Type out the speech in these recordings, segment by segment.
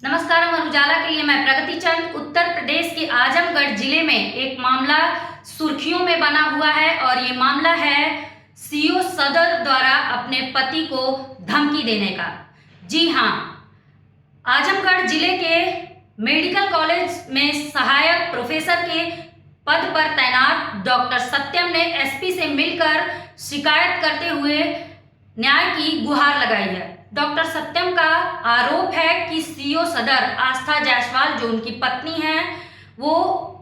नमस्कार, अमर उजाला के लिए मैं प्रगति चंद। उत्तर प्रदेश के आजमगढ़ जिले में एक मामला सुर्खियों में बना हुआ है और ये मामला है सीओ सदर द्वारा अपने पति को धमकी देने का। जी हाँ, आजमगढ़ जिले के मेडिकल कॉलेज में सहायक प्रोफेसर के पद पर तैनात डॉक्टर सत्यम ने एसपी से मिलकर शिकायत करते हुए न्याय की गुहार लगाई है। डॉक्टर सत्यम का आरोप है कि सीओ सदर आस्था जायसवाल जो उनकी पत्नी है, वो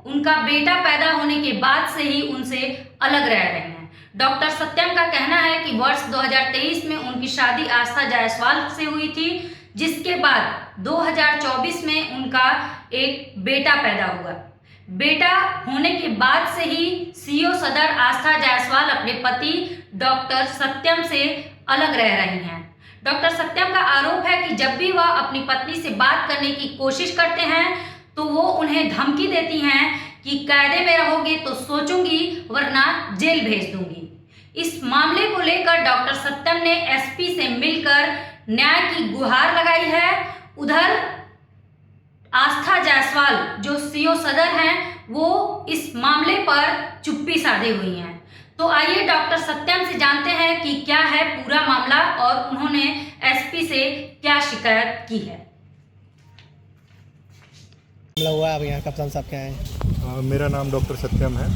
उनका बेटा पैदा होने के बाद से ही उनसे अलग रह रहे हैं। डॉक्टर सत्यम का कहना है कि वर्ष 2023 में उनकी शादी आस्था जायसवाल से हुई थी, जिसके बाद 2024 में उनका एक बेटा पैदा हुआ। बेटा होने के बाद से ही सीओ सदर आस्था जायसवाल अपने पति डॉक्टर सत्यम से अलग रह रही हैं। डॉक्टर सत्यम का आरोप है कि जब भी वह अपनी पत्नी से बात करने की कोशिश करते हैं तो वो उन्हें धमकी देती हैं कि कायदे में रहोगे तो सोचूंगी वरना जेल भेज दूंगी। इस मामले को लेकर डॉक्टर सत्यम ने एसपी से मिलकर न्याय की गुहार लगाई है। उधर आस्था जायसवाल जो सीओ सदर हैं, वो इस मामले पर चुप्पी साधे हुई हैं। तो आइए डॉक्टर सत्यम से जानते हैं कि क्या है पूरा मामला और उन्होंने एसपी से क्या शिकायत की है। हुआ अब यहाँ कप्तान साहब क्या है? मेरा नाम डॉक्टर सत्यम है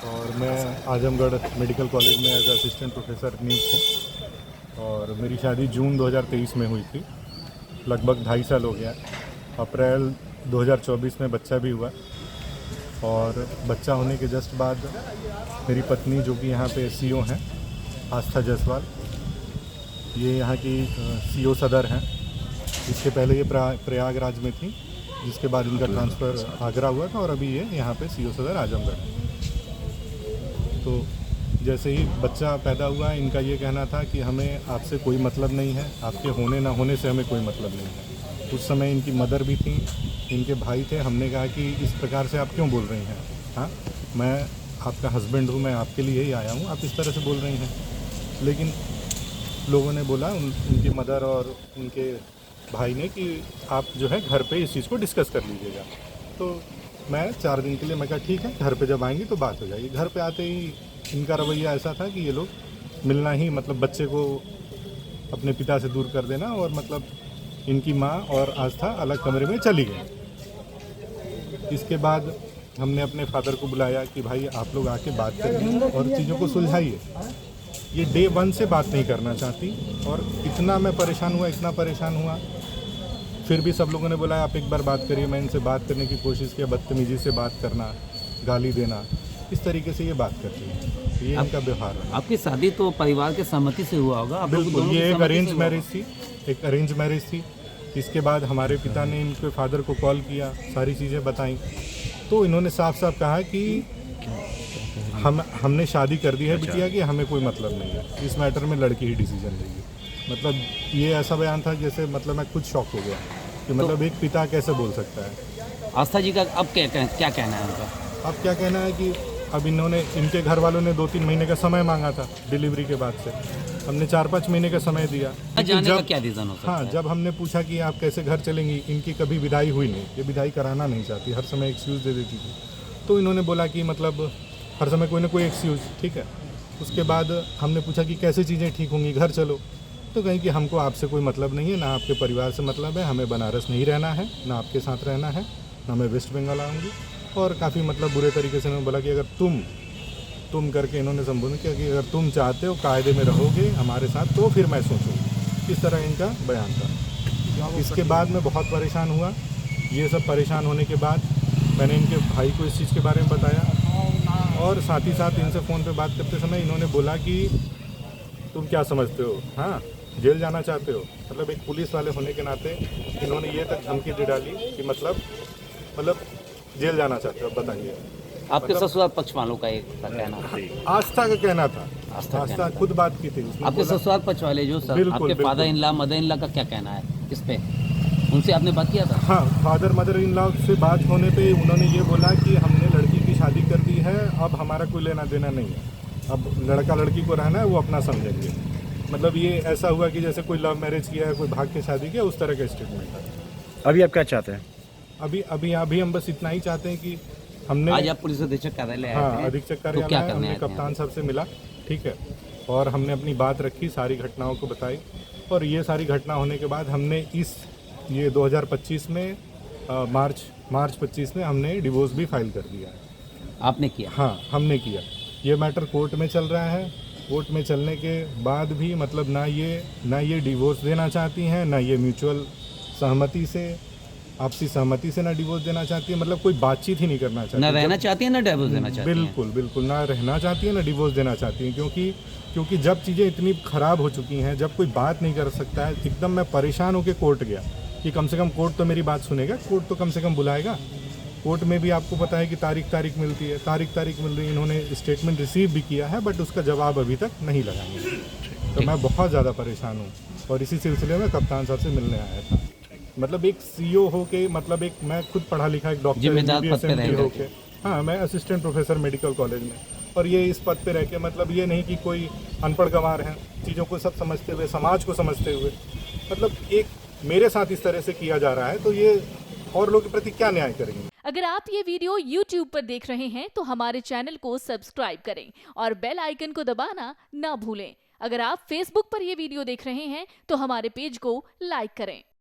और मैं आजमगढ़ मेडिकल कॉलेज में एज असिस्टेंट प्रोफेसर नियुक्त हूँ और मेरी शादी जून 2023 में हुई थी। लगभग 2.5 साल हो गया। अप्रैल 2024 में बच्चा भी हुआ और बच्चा होने के जस्ट बाद मेरी पत्नी जो कि यहाँ पे सीओ हैं आस्था जायसवाल, ये यहाँ की सीओ सदर हैं। इसके पहले ये प्रयागराज में थी, जिसके बाद इनका ट्रांसफ़र आगरा हुआ था और अभी ये यहाँ पे सीओ सदर आजमगढ़। तो जैसे ही बच्चा पैदा हुआ, इनका ये कहना था कि हमें आपसे कोई मतलब नहीं है, आपके होने ना होने से हमें कोई मतलब नहीं है। उस समय इनकी मदर भी थी, इनके भाई थे। हमने कहा कि इस प्रकार से आप क्यों बोल रही हैं? हाँ, मैं आपका हस्बैंड हूँ, मैं आपके लिए ही आया हूँ, आप इस तरह से बोल रही हैं। लेकिन लोगों ने बोला, उनकी मदर और उनके भाई ने, कि आप जो है घर पे इस चीज़ को डिस्कस कर लीजिएगा। तो मैं 4 दिन के लिए मैं कहा ठीक है, घर पे जब आएंगी तो बात हो जाएगी। घर पे आते ही इनका रवैया ऐसा था कि ये लोग मिलना ही, मतलब बच्चे को अपने पिता से दूर कर देना, और मतलब इनकी माँ और आस्था अलग कमरे में चली गई। इसके बाद हमने अपने फादर को बुलाया कि भाई आप लोग आके बात करिए और चीज़ों को सुलझाइए। ये डे 1 से बात नहीं करना चाहती और इतना मैं परेशान हुआ, इतना परेशान हुआ। फिर भी सब लोगों ने बोला आप एक बार बात करिए। मैं इनसे बात करने की कोशिश की, बदतमीजी से बात करना, गाली देना, इस तरीके से ये बात करती है। ये इनका व्यवहार है। आपकी शादी तो परिवार के सहमति से हुआ होगा? बिल्कुल, ये एक अरेंज मैरिज थी, एक अरेंज मैरिज थी। इसके बाद हमारे पिता ने इनके फादर को कॉल किया, सारी चीज़ें बताई, तो इन्होंने साफ साफ कहा कि हमने शादी कर दी है बिटिया की, हमें कोई मतलब नहीं है, इस मैटर में लड़की ही डिसीजन लेगी। मतलब ये ऐसा बयान था जैसे, मतलब मैं खुद शॉक हो गया कि मतलब एक पिता कैसे बोल सकता है। आस्था जी का अब क्या कहना है उनका? अब क्या कहना है कि अब इनके घर वालों ने 2-3 महीने का समय मांगा था डिलीवरी के बाद से। हमने 4-5 महीने का समय दिया। जाने का क्या रीज़न हो सकता है? जब हमने पूछा कि आप कैसे घर चलेंगी, इनकी कभी विदाई हुई नहीं, ये विदाई कराना नहीं चाहती, हर समय एक्सक्यूज़ दे देती थी। तो इन्होंने बोला कि मतलब हर समय कोई ना कोई एक्सक्यूज़, ठीक है। उसके बाद हमने पूछा कि कैसे चीज़ें ठीक होंगी, घर चलो। तो कहीं कि हमको आपसे कोई मतलब नहीं है, ना आपके परिवार से मतलब है, हमें बनारस नहीं रहना है, ना आपके साथ रहना है, ना मैं वेस्ट बंगाल आऊँगी। और काफ़ी मतलब बुरे तरीके से इन्होंने बोला कि अगर तुम करके इन्होंने संबोधन किया कि अगर तुम चाहते हो कायदे में रहोगे हमारे साथ तो फिर मैं सोचूंगी। इस तरह इनका बयान था। इसके बाद मैं बहुत परेशान हुआ। ये सब परेशान होने के बाद मैंने इनके भाई को इस चीज़ के बारे में बताया और साथ ही साथ इनसे फ़ोन पे बात करते समय इन्होंने बोला कि तुम क्या समझते हो, हाँ जेल जाना चाहते हो। मतलब एक पुलिस वाले होने के नाते इन्होंने ये तक धमकी दे डाली कि मतलब जेल जाना चाहते हो। बताइए, आपके ससुराल पक्ष वालों का एक कहना था, आस्था का कहना था, आस्था खुद बात की थी। आपके ससुराल पक्ष वाले जो आपके father in law mother in law का क्या कहना है इस पे? उनसे आपने बात किया था? हाँ, फादर मदर इन लॉ से बात होने पे उन्होंने ये बोला कि हमने लड़की की शादी कर दी है, अब हमारा कोई लेना देना नहीं है, अब लड़का लड़की को रहना है, वो अपना समझेंगे। मतलब ये ऐसा हुआ कि जैसे कोई लव मैरिज किया है, कोई भाग के शादी किया, उस तरह का स्टेटमेंट था। अभी आप क्या चाहते हैं? अभी हम बस इतना ही चाहते हैं कि हमने आज आप पुलिस अधीक्षक कार्यालय आए हाँ थे, अधीक्षक तो क्या कार्यालय करने हमने आए थे कप्तान साहब से मिला, ठीक है, और हमने अपनी बात रखी, सारी घटनाओं को बताई, और ये सारी घटना होने के बाद हमने ये 2025 में मार्च 25 में हमने डिवोर्स भी फाइल कर दिया है। आपने किया? हाँ हमने किया। ये मैटर कोर्ट में चल रहा है। कोर्ट में चलने के बाद भी मतलब ना ये डिवोर्स देना चाहती हैं, ना ये म्यूचुअल सहमति से, आपसी सहमति से ना डिवोर्स देना चाहती है, मतलब कोई बातचीत ही नहीं करना चाहती। ना रहना चाहती है ना डिवोर्स देना चाहती है? बिल्कुल ना रहना चाहती है ना डिवोर्स देना चाहती है, क्योंकि जब चीज़ें इतनी ख़राब हो चुकी हैं, जब कोई बात नहीं कर सकता है, एकदम मैं परेशान होकर कोर्ट गया कि कम से कम कोर्ट तो मेरी बात सुनेगा, कोर्ट तो कम से कम बुलाएगा। कोर्ट में भी आपको पता है कि तारीख मिलती है, तारीख मिल रही है। इन्होंने स्टेटमेंट रिसीव भी किया है, बट उसका जवाब अभी तक नहीं लगा मुझे। तो मैं बहुत ज़्यादा परेशान हूँ, और इसी सिलसिले में कप्तान साहब से मिलने आया था। मतलब एक सीईओ हो के, मतलब एक मैं खुद पढ़ा लिखा एक डॉक्टर हो के, हाँ मैं असिस्टेंट प्रोफेसर मेडिकल कॉलेज में, और ये इस पद पे रह के, मतलब ये नहीं कि कोई अनपढ़ गंवार हैं, चीज़ों को सब समझते हुए, समाज को समझते हुए, मतलब एक मेरे साथ इस तरह से किया जा रहा है, तो ये और लोगों के प्रति क्या न्याय करेंगे। अगर आप ये वीडियो YouTube पर देख रहे हैं तो हमारे चैनल को सब्सक्राइब करें और बेल आइकन को दबाना ना भूलें। अगर आप Facebook पर ये वीडियो देख रहे हैं तो हमारे पेज को लाइक करें।